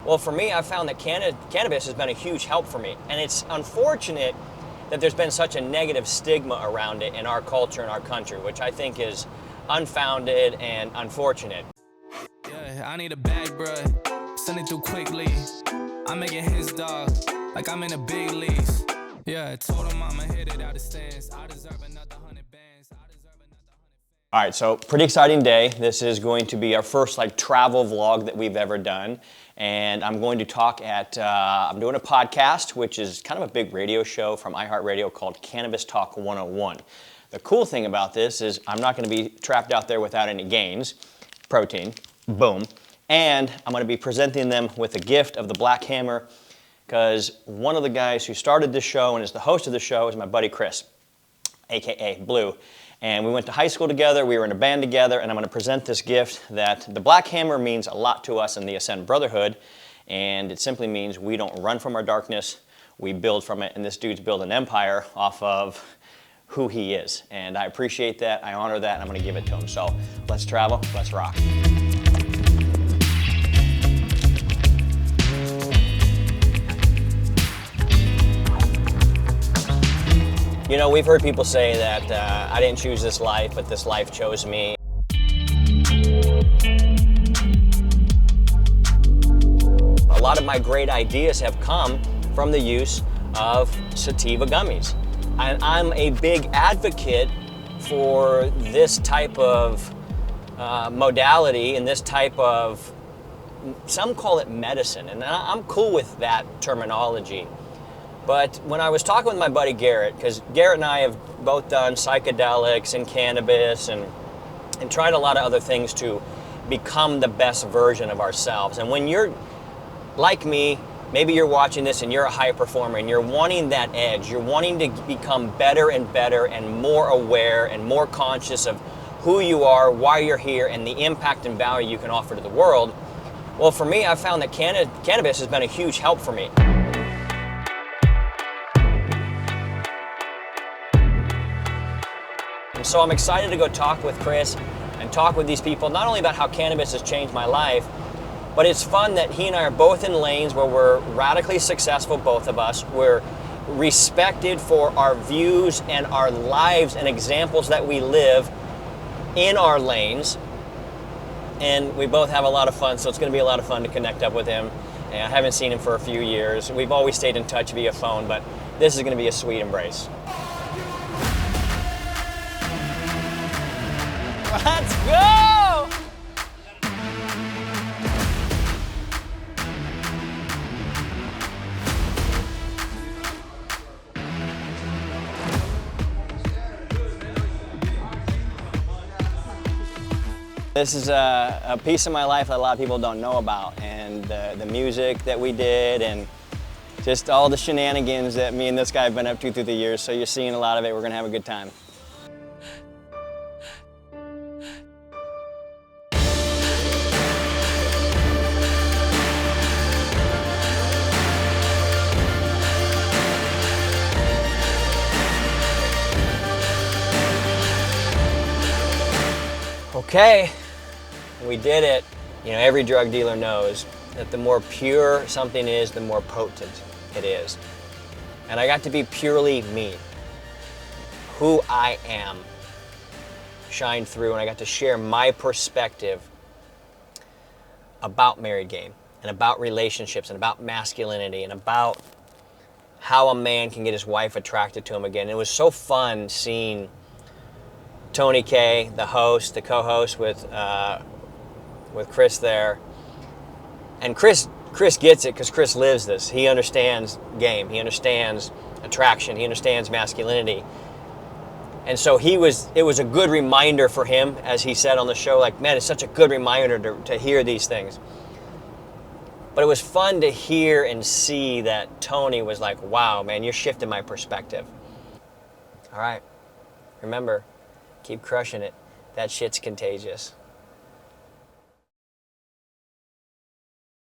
Well, for me, I've found that cannabis has been a huge help for me. And it's unfortunate that there's been such a negative stigma around it in our culture and our country, which I think is unfounded and unfortunate. Yeah, I need a bag, bruh. Send it through quickly. I'm making his dog like I'm in the big leagues. Yeah, I told him I'ma hit it out of stands. I deserve another 100 bands. All right, so pretty exciting day. This is going to be our first travel vlog that we've ever done. And I'm going to talk I'm doing a podcast, which is kind of a big radio show from iHeartRadio called Cannabis Talk 101. The cool thing about this is I'm not going to be trapped out there without any gains. Protein, boom. And I'm going to be presenting them with a gift of the Black Hammer, because one of the guys who started this show and is the host of the show is my buddy Chris, AKA Blue. And we went to high school together, we were in a band together, and I'm going to present this gift that the Black Hammer means a lot to us in the Ascend Brotherhood, and it simply means we don't run from our darkness, we build from it, and this dude's built an empire off of who he is. And I appreciate that, I honor that, and I'm going to give it to him. So let's travel, let's rock. You know, we've heard people say that I didn't choose this life, but this life chose me. A lot of my great ideas have come from the use of sativa gummies. And I'm a big advocate for this type of modality and this type of, some call it medicine, and I'm cool with that terminology. But when I was talking with my buddy Garrett, because Garrett and I have both done psychedelics and cannabis and tried a lot of other things to become the best version of ourselves. And when you're like me, maybe you're watching this and you're a high performer and you're wanting that edge, you're wanting to become better and better and more aware and more conscious of who you are, why you're here, and the impact and value you can offer to the world. Well, for me, I've found that cannabis has been a huge help for me. And so I'm excited to go talk with Chris and talk with these people, not only about how cannabis has changed my life, but it's fun that he and I are both in lanes where we're radically successful, both of us. We're respected for our views and our lives and examples that we live in our lanes. And we both have a lot of fun, so it's going to be a lot of fun to connect up with him. And I haven't seen him for a few years. We've always stayed in touch via phone, but this is going to be a sweet embrace. Let's go! This is a piece of my life that a lot of people don't know about, and the music that we did and just all the shenanigans that me and this guy have been up to through the years. So you're seeing a lot of it. We're going to have a good time. Okay, we did it. You know, every drug dealer knows that the more pure something is, the more potent it is. And I got to be purely me, who I am, shine through, and I got to share my perspective about married game and about relationships and about masculinity and about how a man can get his wife attracted to him again. It was so fun seeing Tony K, the host, the co-host with Chris there. And Chris gets it because Chris lives this. He understands game. He understands attraction. He understands masculinity. And so it was a good reminder for him, as he said on the show, like, man, it's such a good reminder to hear these things. But it was fun to hear and see that Tony was like, wow, man, you're shifting my perspective. All right, remember, keep crushing it. That shit's contagious.